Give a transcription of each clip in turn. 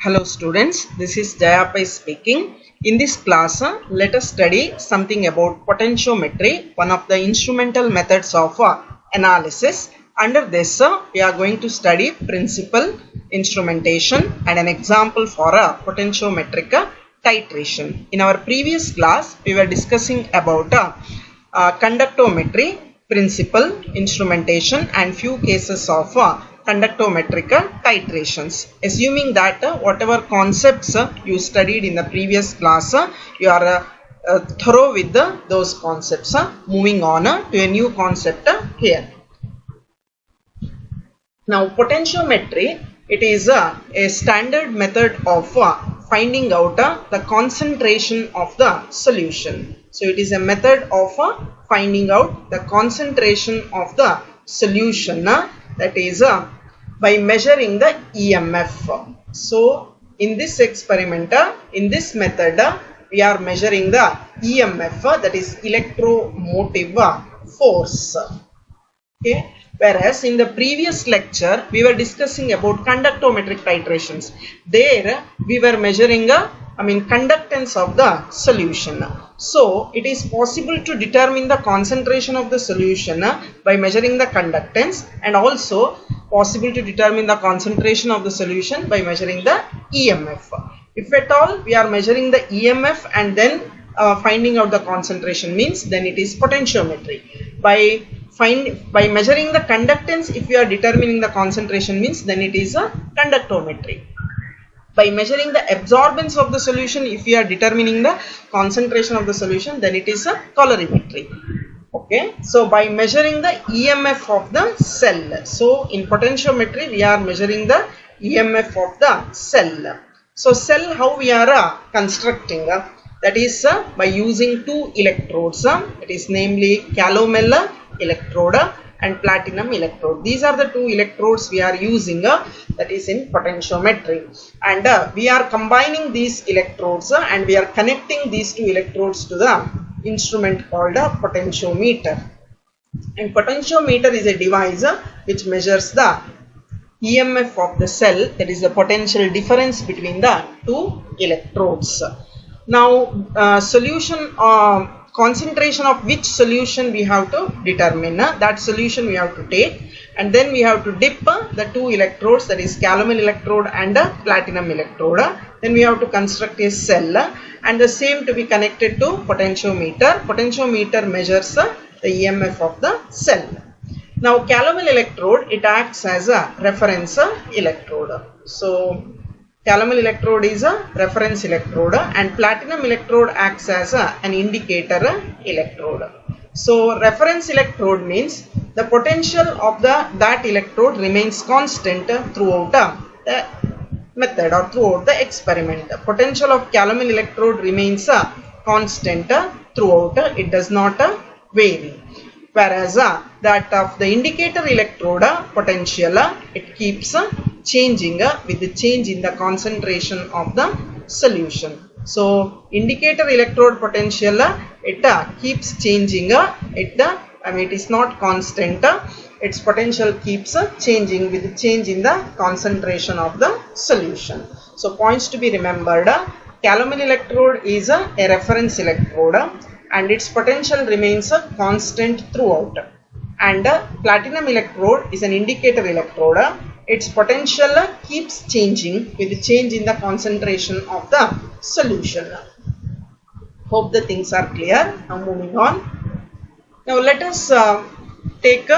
Hello students, this is Jayapai speaking. In this class, let us study something about potentiometry, one of the instrumental methods of analysis. Under this, we are going to study principle, instrumentation and an example for a potentiometric titration. In our previous class, we were discussing about conductometry, principle, instrumentation and few cases of conductometric titrations. Assuming that whatever concepts you studied in the previous class, you are thorough with those concepts. Moving on to a new concept here. Now potentiometry, it is a standard method of finding out the concentration of the solution. So it is a method of finding out the concentration of the solution, that is by measuring the EMF. So in this experiment, in this method, we are measuring the EMF, that is electromotive force. Okay. Whereas in the previous lecture, we were discussing about conductometric titrations. There we were measuring conductance of the solution. So it is possible to determine the concentration of the solution by measuring the conductance, and also possible to determine the concentration of the solution by measuring the EMF. If at all we are measuring the EMF and then finding out the concentration, means then it is potentiometry. By measuring the conductance, if we are determining the concentration, means then it is a conductometry. By measuring the absorbance of the solution, if we are determining the concentration of the solution, then it is a colorimetry. Okay, so by measuring the EMF of the cell, so in potentiometry we are measuring the EMF of the cell. So cell, how we are constructing, that is by using two electrodes, that is namely calomel electrode and platinum electrode. These are the two electrodes we are using, that is in potentiometry, and we are combining these electrodes and we are connecting these two electrodes to the instrument called a potentiometer. And potentiometer is a device which measures the EMF of the cell, that is the potential difference between the two electrodes. Now concentration of which solution we have to determine, that solution we have to take, and then we have to dip the two electrodes, that is calomel electrode and platinum electrode. Then we have to construct a cell and the same to be connected to potentiometer. Potentiometer measures the EMF of the cell. Now calomel electrode, it acts as a reference electrode. So calomel electrode is a reference electrode and platinum electrode acts as an indicator electrode. So reference electrode means the potential of that electrode remains constant throughout the method or throughout the experiment. The potential of calomel electrode remains constant throughout, it does not vary. Whereas that of the indicator electrode potential, it keeps changing with the change in the concentration of the solution. So indicator electrode potential, it keeps changing, it is not constant, its potential keeps changing with the change in the concentration of the solution. So points to be remembered, calomel electrode is a reference electrode and its potential remains constant throughout, and platinum electrode is an indicator electrode, its potential keeps changing with the change in the concentration of the solution. Hope the things are clear. Now moving on. Now let us take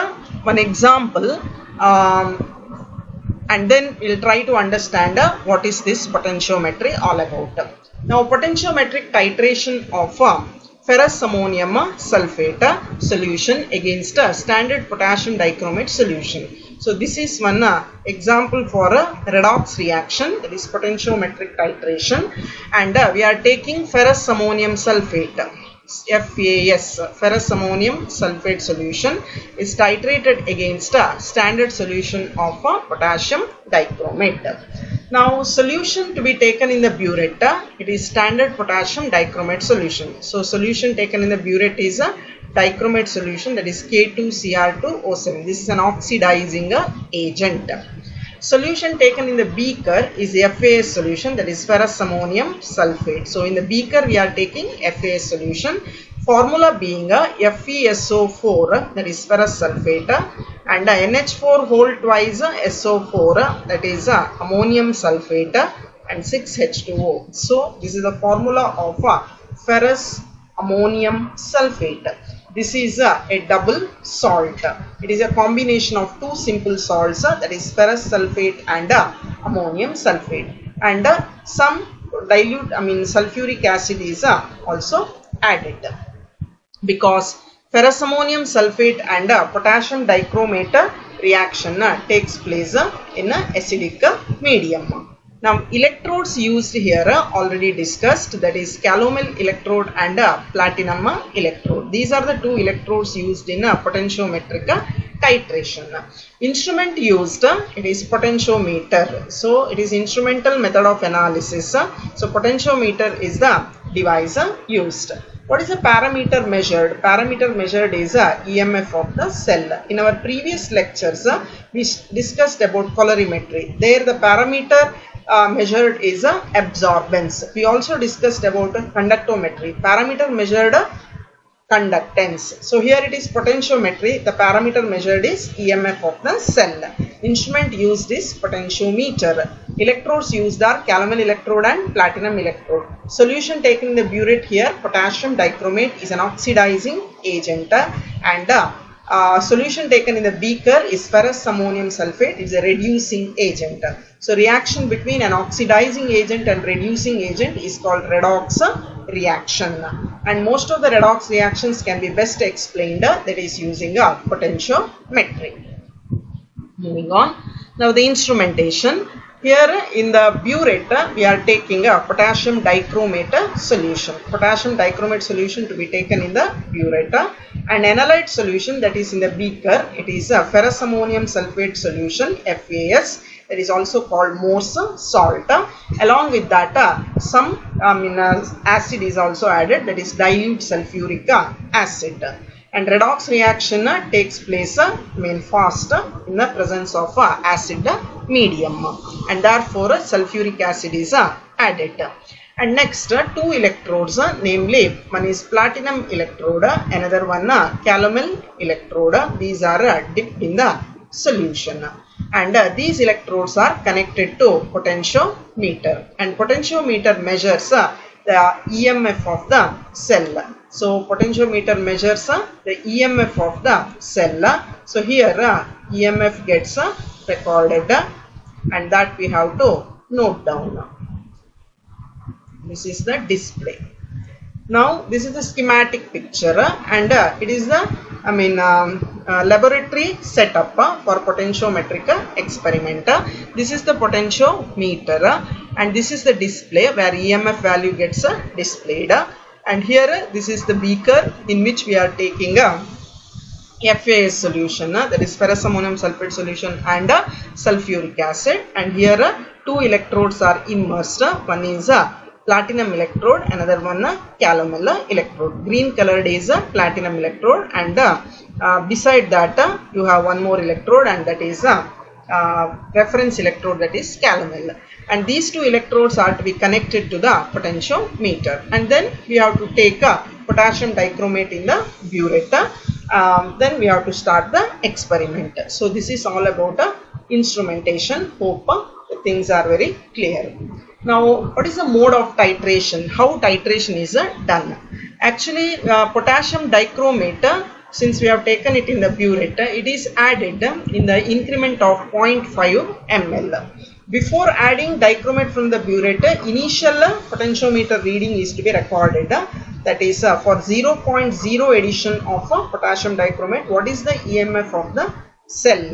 one example and then we'll try to understand what is this potentiometry all about. Now potentiometric titration of ferrous ammonium sulphate solution against a standard potassium dichromate solution. So this is one example for a redox reaction, that is potentiometric titration, and we are taking ferrous ammonium sulphate, FAS, ferrous ammonium sulphate solution is titrated against a standard solution of potassium dichromate. Now solution to be taken in the burette, it is standard potassium dichromate solution. So solution taken in the burette is a dichromate solution, that is K2Cr2O7. This is an oxidizing agent. Solution taken in the beaker is FAS solution, that is ferrous ammonium sulphate. So in the beaker we are taking FAS solution. Formula being a FeSO4, that is ferrous sulphate, and NH4 whole twice SO4, that is ammonium sulphate, and 6H2O. So this is the formula of ferrous ammonium sulphate. This is a double salt. It is a combination of two simple salts, that is ferrous sulphate and ammonium sulphate, and some dilute, sulfuric acid is also added, because ferrous ammonium sulphate and potassium dichromate reaction takes place in an acidic medium. Now electrodes used here already discussed, that is calomel electrode and platinum electrode. These are the two electrodes used in potentiometric titration. Instrument used, it is potentiometer. So it is instrumental method of analysis. So potentiometer is the device used. What is the parameter measured? Parameter measured is EMF of the cell. In our previous lectures, we discussed about colorimetry. There the parameter measured is absorbance. We also discussed about conductometry. Parameter measured conductance. So here it is potentiometry. The parameter measured is EMF of the cell. Instrument used is potentiometer. Electrodes used are calomel electrode and platinum electrode. Solution taken in the burette here, potassium dichromate is an oxidizing agent, and solution taken in the beaker is ferrous ammonium sulphate, is a reducing agent. So reaction between an oxidizing agent and reducing agent is called redox reaction, and most of the redox reactions can be best explained, that is using a potentiometry. Moving on, now the instrumentation. Here in the burette we are taking a potassium dichromate solution. Potassium dichromate solution to be taken in the burette, and analyte solution, that is in the beaker, it is a ferrous ammonium sulphate solution, FAS, that is also called Morse salt. Along with that some acid is also added, that is dilute sulfuric acid. And redox reaction takes place fast in the presence of acid medium, and therefore sulfuric acid is added. And next two electrodes, namely one is platinum electrode, another one calomel electrode. These are dipped in the solution, and these electrodes are connected to potentiometer, and potentiometer measures the EMF of the cell. So potentiometer measures the EMF of the cell. So here EMF gets recorded, and that we have to note down. This is the display. Now this is the schematic picture, and it is the laboratory setup for potentiometric experiment. This is the potentiometer, and this is the display where EMF value gets displayed. And here this is the beaker in which we are taking a FAS solution, that is ferrous ammonium sulphate solution and sulfuric acid, and here two electrodes are immersed. One is platinum electrode, another one calomel electrode. Green colored is platinum electrode, and beside that you have one more electrode, and that is reference electrode, that is calomel. And these two electrodes are to be connected to the potentiometer, and then we have to take a potassium dichromate in the burette. Then we have to start the experiment. So this is all about instrumentation. Hope the things are very clear. Now what is the mode of titration? How titration is done? Actually potassium dichromate, since we have taken it in the burette, it is added in the increment of 0.5 ml. Before adding dichromate from the burette, initial potentiometer reading is to be recorded. That is for 0.0 addition of potassium dichromate, what is the EMF of the cell?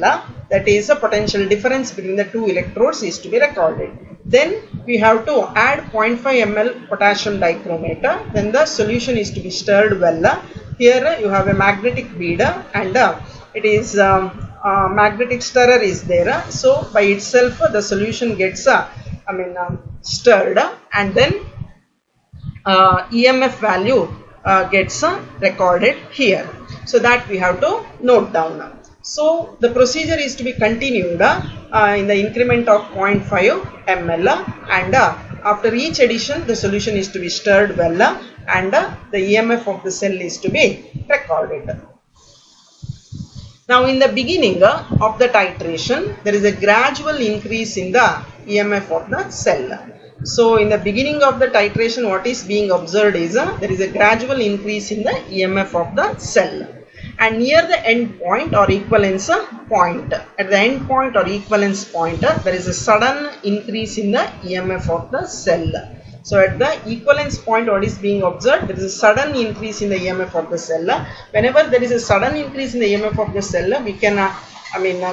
That is a potential difference between the two electrodes is to be recorded. Then we have to add 0.5 ml potassium dichromate. Then the solution is to be stirred well. Here you have a magnetic bead, and it is magnetic stirrer is there. So by itself the solution gets stirred, and then EMF value gets recorded here. So that we have to note down. So the procedure is to be continued in the increment of 0.5 ml, and after each addition the solution is to be stirred well, and the EMF of the cell is to be recorded. Now in the beginning of the titration, there is a gradual increase in the EMF of the cell. So in the beginning of the titration, what is being observed is there is a gradual increase in the EMF of the cell. And near the end point or equivalence point, at the end point or equivalence point, there is a sudden increase in the EMF of the cell. So at the equivalence point, what is being observed, there is a sudden increase in the EMF of the cell. Whenever there is a sudden increase in the EMF of the cell, we can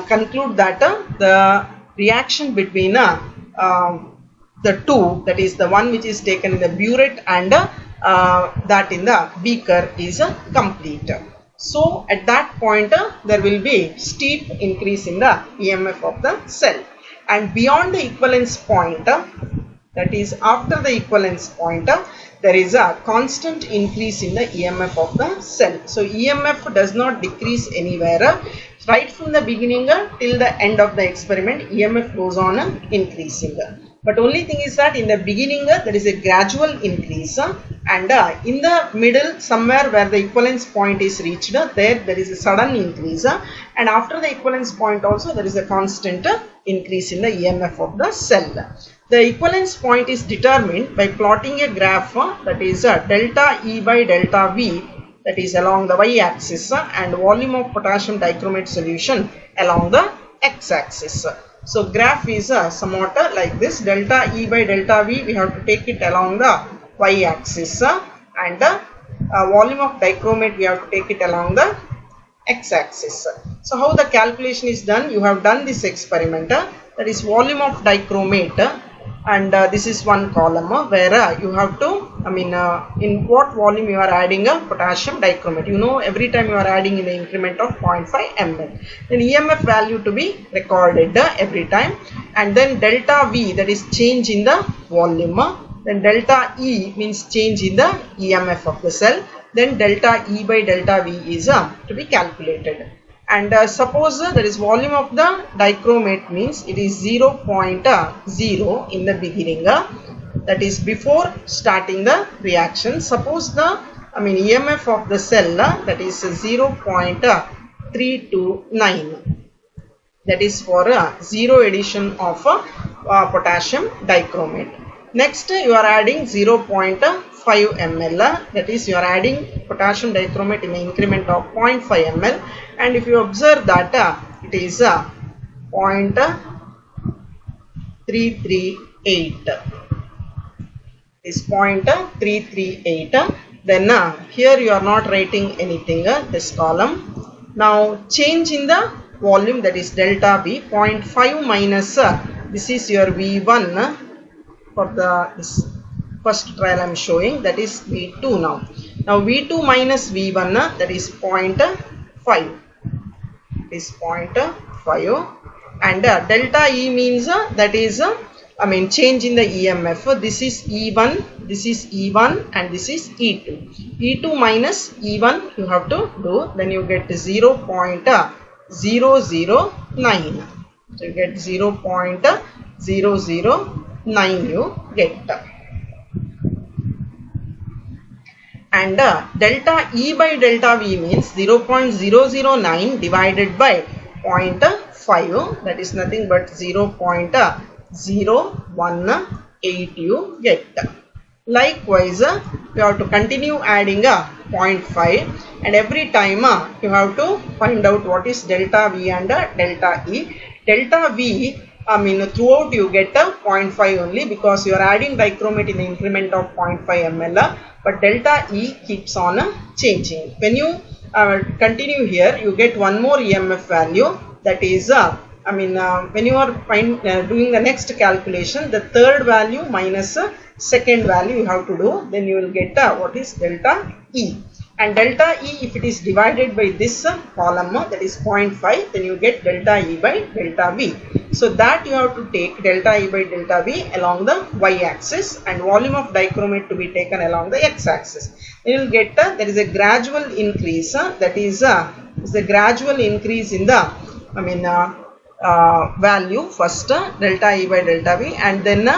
conclude that the reaction between the two, that is the one which is taken in the burette and that in the beaker, is complete. So at that point there will be steep increase in the EMF of the cell, and beyond the equivalence point, that is after the equivalence point, there is a constant increase in the EMF of the cell. So EMF does not decrease anywhere. Right from the beginning till the end of the experiment, EMF goes on increasing. But only thing is that in the beginning there is a gradual increase, and in the middle, somewhere where the equivalence point is reached, there is a sudden increase, and after the equivalence point also there is a constant increase in the EMF of the cell. The equivalence point is determined by plotting a graph, that is delta E by delta V, that is along the y-axis, and volume of potassium dichromate solution along the x-axis. So graph is somewhat like this. Delta E by delta V, we have to take it along the y-axis, and volume of dichromate we have to take it along the x-axis. So how the calculation is done? You have done this experiment, that is volume of dichromate, and this is one column where you have to, in what volume you are adding a potassium dichromate. You know, every time you are adding in the increment of 0.5 ml. Then EMF value to be recorded every time, and then delta V, that is change in the volume. Then delta E means change in the EMF of the cell. Then delta E by delta V is to be calculated. And suppose there is volume of the dichromate, means it is 0.0 in the beginning, that is before starting the reaction. Suppose the EMF of the cell, that is 0.329, that is for 0 addition of potassium dichromate. Next you are adding 0.5 ml, that is you are adding potassium dichromate in the increment of 0.5 ml, and if you observe that it is 0.338, is 0.338. Then here you are not writing anything, this column. Now change in the volume, that is delta V, 0.5 minus this is your V1 for this first trial I am showing, that is V2 now. Now V2 minus V1, that is 0.5, is 0.5, and delta E means that is change in the EMF. This is E1, this is E1, and this is E2. E2 minus E1 you have to do, then you get 0.009. So you get 0.009 you get. And delta E by delta V means 0.009 divided by 0.5, that is nothing but 0.018 you get. Likewise, you have to continue adding 0.5, and every time you have to find out what is delta V and delta E. Delta V, throughout you get 0.5 only, because you are adding dichromate in the increment of 0.5 ml, but delta E keeps on changing. When you continue here, you get one more EMF value, that is when you are doing the next calculation, the third value minus second value you have to do, then you will get what is delta E. And delta E, if it is divided by this column, that is 0.5, then you get delta E by delta V. So that you have to take delta E by delta V along the y-axis, and volume of dichromate to be taken along the x-axis. Then you will get there is a gradual increase, that is is the gradual increase in the value first delta E by delta V, and then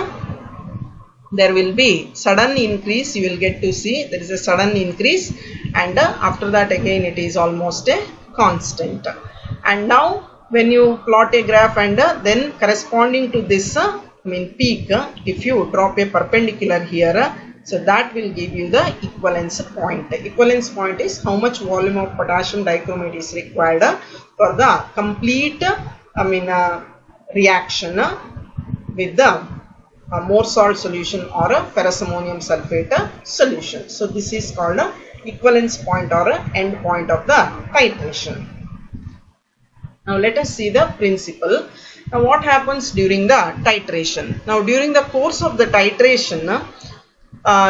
there will be sudden increase. You will get to see there is a sudden increase, and after that again it is almost a constant. And now when you plot a graph and then corresponding to this peak, if you drop a perpendicular here, so that will give you the equivalence point. The equivalence point is how much volume of potassium dichromate is required for the complete reaction with the more salt solution or a ferrous ammonium sulphate solution. So this is called a equivalence point or a end point of the titration. Now let us see the principle. Now what happens during the titration? Now during the course of the titration,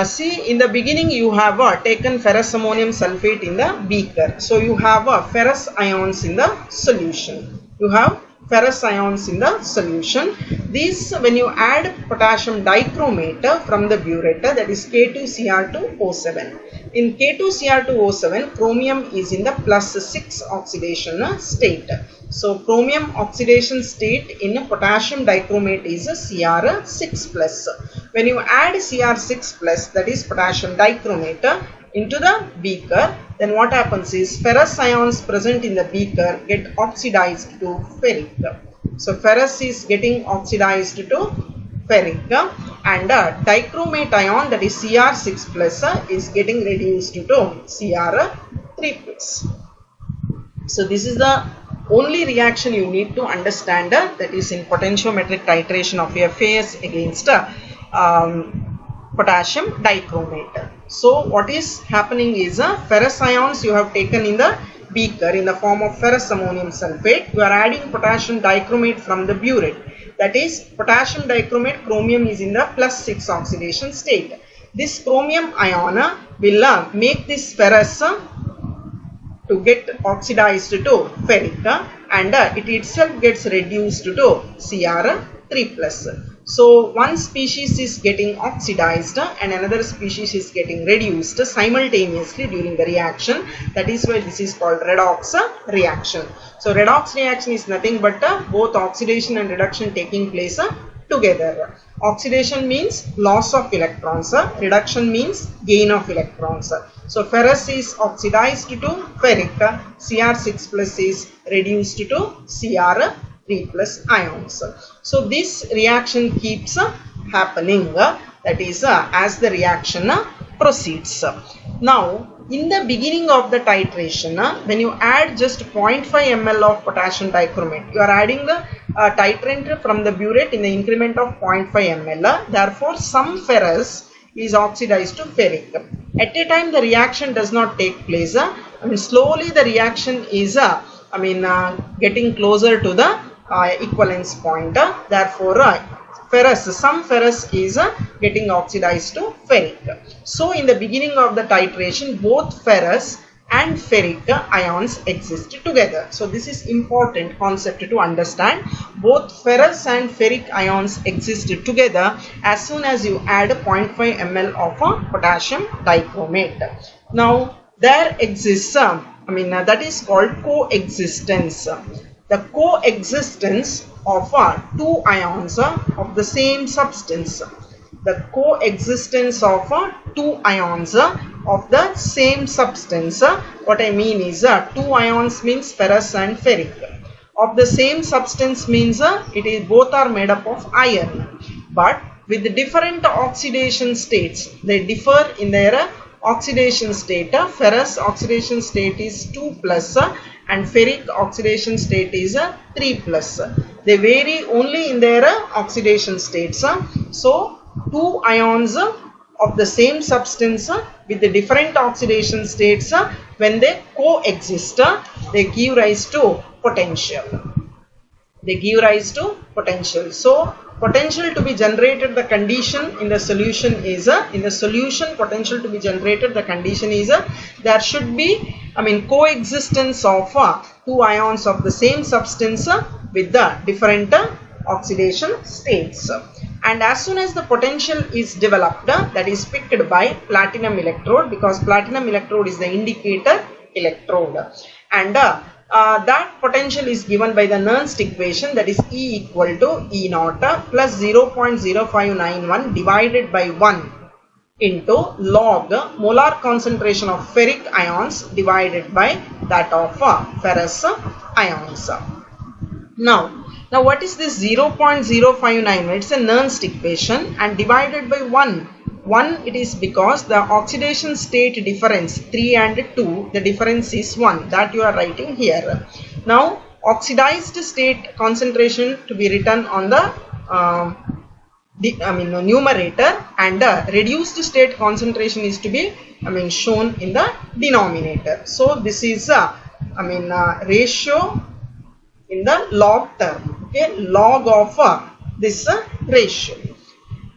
see, in the beginning you have taken ferrous ammonium sulphate in the beaker. So you have ferrous ions in the solution. You have ferrous ions in the solution. These, when you add potassium dichromate from the burette, that is K2Cr2O7. In K2Cr2O7, chromium is in the +6 oxidation state. So chromium oxidation state in potassium dichromate is Cr6+. When you add Cr6+, that is potassium dichromate, into the beaker, then what happens is ferrous ions present in the beaker get oxidized to ferric. So ferrous is getting oxidized to ferric, and dichromate ion, that is Cr6+, is getting reduced to Cr3+. So this is the only reaction you need to understand, that is in potentiometric titration of FAS against potassium dichromate. So what is happening is ferrous ions you have taken in the beaker in the form of ferrous ammonium sulphate. You are adding potassium dichromate from the burette. That is potassium dichromate, chromium is in the +6 oxidation state. This chromium ion will make this ferrous to get oxidized to ferric, and it itself gets reduced to Cr3+. So one species is getting oxidized and another species is getting reduced simultaneously during the reaction. That is why this is called redox reaction. So redox reaction is nothing but both oxidation and reduction taking place together. Oxidation means loss of electrons, reduction means gain of electrons. So ferrous is oxidized to ferric, Cr6+ is reduced to Cr3+ ions. So this reaction keeps happening, that is as the reaction proceeds. Now in the beginning of the titration, when you add just 0.5 ml of potassium dichromate, you are adding the titrant from the burette in the increment of 0.5 ml. Therefore some ferrous is oxidized to ferric. At a time the reaction does not take place. Slowly the reaction is getting closer to the equivalence point. Therefore some ferrous is getting oxidized to ferric. So in the beginning of the titration, both ferrous and ferric ions exist together. So this is important concept to understand. Both ferrous and ferric ions exist together as soon as you add 0.5 ml of potassium dichromate. Now there exists that is called coexistence. The coexistence of two ions of the same substance. The coexistence of two ions of the same substance. What I mean is two ions means ferrous and ferric. Of the same substance means both are made up of iron, but with different oxidation states. They differ in their oxidation state. Ferrous oxidation state is 2+, and ferric oxidation state is 3+. They vary only in their oxidation states. So two ions of the same substance with the different oxidation states, when they coexist, they give rise to potential. They give rise to potential. So potential to be generated, the condition in the solution is potential to be generated, the condition is there should be coexistence of two ions of the same substance with the different oxidation states. And as soon as the potential is developed, that is picked by platinum electrode, because platinum electrode is the indicator electrode. and that potential is given by the Nernst equation, that is E equal to E naught plus 0.0591 divided by 1 into log molar concentration of ferric ions divided by that of ferrous ions. Now what is this 0.059? It's a Nernst equation, and divided by 1. It is because the oxidation state difference 3 and 2, the difference is 1, that you are writing here. Now oxidized state concentration to be written on the numerator, and reduced state concentration is to be shown in the denominator. So this is ratio in the log term, okay, log of this ratio.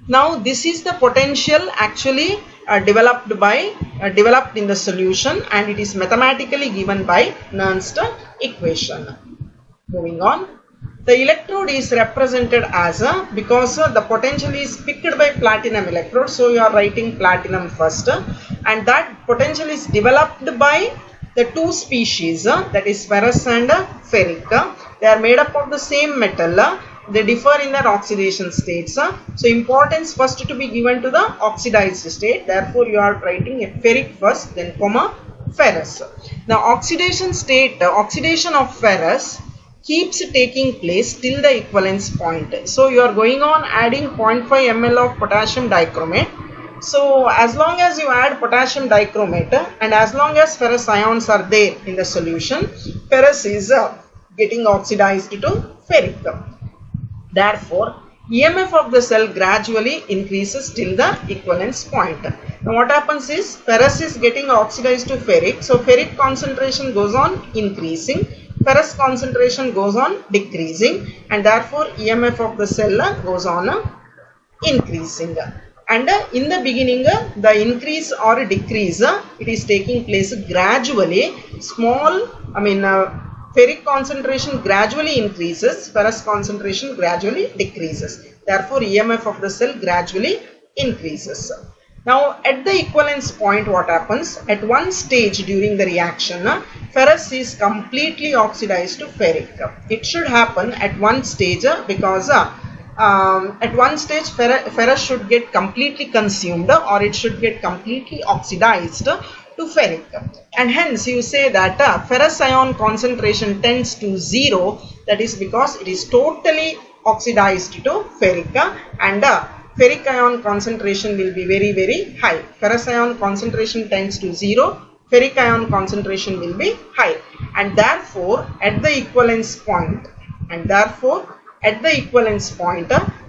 Now this is the potential actually developed in the solution, and it is mathematically given by Nernst equation. Moving on, the electrode is represented as because the potential is picked by platinum electrode, so you are writing platinum first, and that potential is developed by the two species, that is ferrous and ferric. They are made up of the same metal. They differ in their oxidation states. So importance first to be given to the oxidized state. Therefore you are writing a ferric first, then comma ferrous. Now oxidation of ferrous keeps taking place till the equivalence point. So you are going on adding 0.5 ml of potassium dichromate. So as long as you add potassium dichromate and as long as ferrous ions are there in the solution, ferrous is getting oxidized to ferric. Therefore EMF of the cell gradually increases till the equivalence point. Now what happens is ferrous is getting oxidized to ferric, so ferric concentration goes on increasing, ferrous concentration goes on decreasing, and therefore EMF of the cell goes on increasing. And in the beginning the increase or decrease it is taking place gradually. Ferric concentration gradually increases, ferrous concentration gradually decreases. Therefore EMF of the cell gradually increases. Now at the equivalence point what happens? At one stage during the reaction, ferrous is completely oxidized to ferric. It should happen at one stage because at one stage ferrous should get completely consumed or it should get completely oxidized to ferric, and hence you say that ferrous ion concentration tends to 0. That is because it is totally oxidized to ferric, and ferric ion concentration will be very, very high. Ferrous ion concentration tends to 0, ferric ion concentration will be high, and therefore at the equivalence point,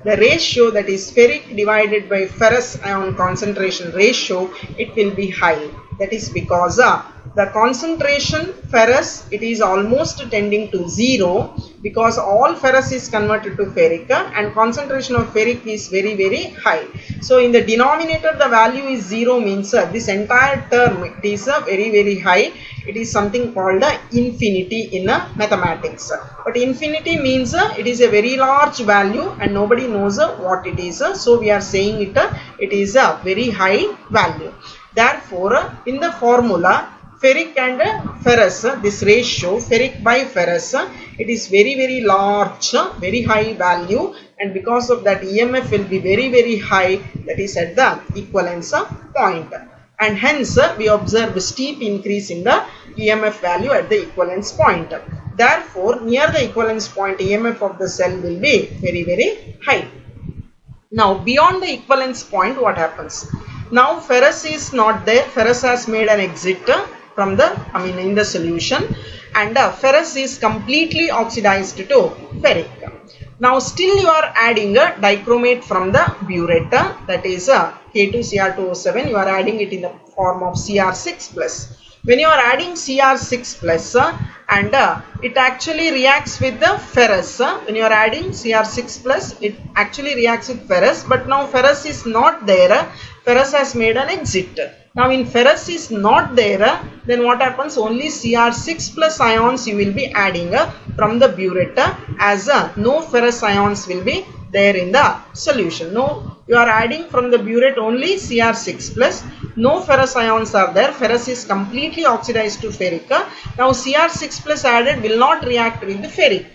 the ratio, that is ferric divided by ferrous ion concentration ratio, it will be high. That is because the concentration ferrous, it is almost tending to 0 because all ferrous is converted to ferric and concentration of ferric is very, very high. So in the denominator the value is 0 means this entire term it is very, very high. It is something called infinity in mathematics. But infinity means it is a very large value and nobody knows what it is. So we are saying it is a very high value. Therefore, in the formula, ferric and ferrous, this ratio, ferric by ferrous, it is very, very large, very high value, and because of that EMF will be very, very high, that is at the equivalence point. And hence, we observe a steep increase in the EMF value at the equivalence point. Therefore, near the equivalence point, EMF of the cell will be very, very high. Now, beyond the equivalence point, what happens? Now ferrous is not there, ferrous has made an exit from in the solution, and ferrous is completely oxidized to ferric. Now still you are adding a dichromate from the burette, that is K2Cr2O7, you are adding it in the form of Cr6+. When you are adding Cr6+, and it actually reacts with the ferrous, when you are adding Cr6+, it actually reacts with ferrous, but now ferrous is not there, ferrous has made an exit. Now in ferrous is not there, then what happens? Only Cr6+ ions you will be adding from the burette, as no ferrous ions will be there in the solution. No, you are adding from the burette only Cr6 plus. No ferrous ions are there. Ferrous is completely oxidized to ferric. Now Cr6 plus added will not react with the ferric.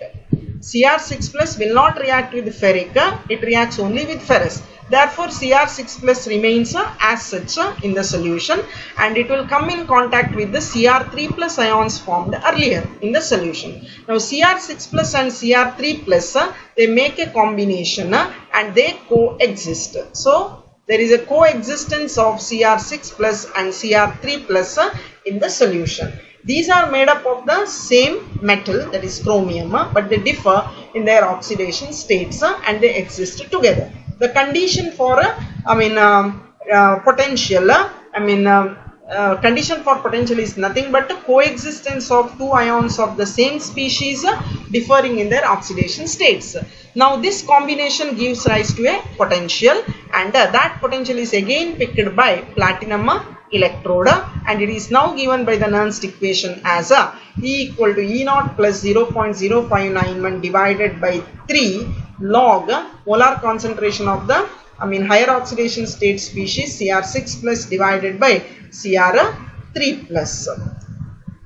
Cr6 plus will not react with ferric. It reacts only with ferrous. Therefore, Cr6 plus remains as such in the solution, and it will come in contact with the Cr3 plus ions formed earlier in the solution. Now, Cr6 plus and Cr3 plus they make a combination and they coexist. So, there is a coexistence of Cr6 plus and Cr3 plus in the solution. These are made up of the same metal, that is chromium, but they differ in their oxidation states and they exist together. The condition for potential, condition for potential is nothing but the coexistence of two ions of the same species differing in their oxidation states. Now this combination gives rise to a potential, and that potential is again picked by platinum electrode, and it is now given by the Nernst equation as E equal to E0 plus 0.0591 divided by 3 log molar concentration of the higher oxidation state species Cr6 plus divided by Cr3 plus.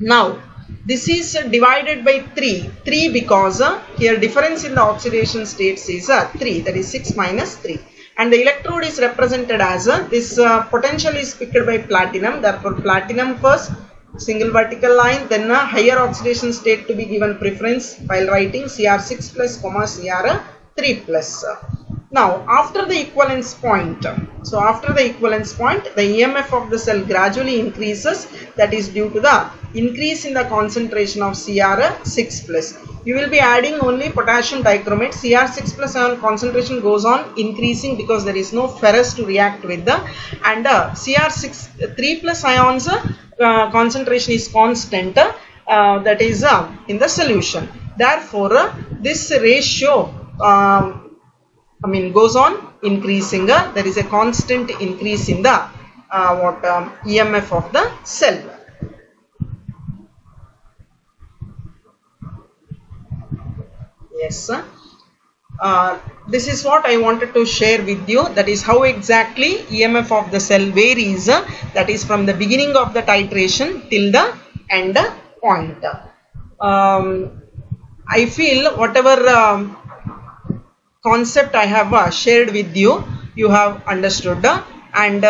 Now this is divided by 3 because here difference in the oxidation states is 3, that is 6 minus 3. And the electrode is represented as this potential is picked by platinum, therefore platinum first, single vertical line, then a higher oxidation state to be given preference while writing Cr6 plus Cr3 plus. Now after the equivalence point, the EMF of the cell gradually increases, that is due to the increase in the concentration of Cr6 plus. You will be adding only potassium dichromate. Cr6 plus ion concentration goes on increasing because there is no ferrous to react with the, and Cr3 plus ions concentration is constant, that is in the solution. Therefore this ratio goes on increasing. There is a constant increase in the EMF of the cell. Yes, this is what I wanted to share with you, that is how exactly EMF of the cell varies, that is from the beginning of the titration till the end point. I feel whatever concept I have shared with you, you have understood, and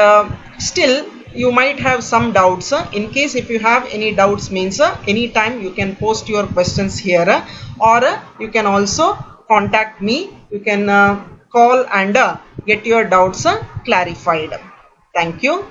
still you might have some doubts. In case if you have any doubts means anytime you can post your questions here, or you can also contact me. You can call and get your doubts clarified. Thank you.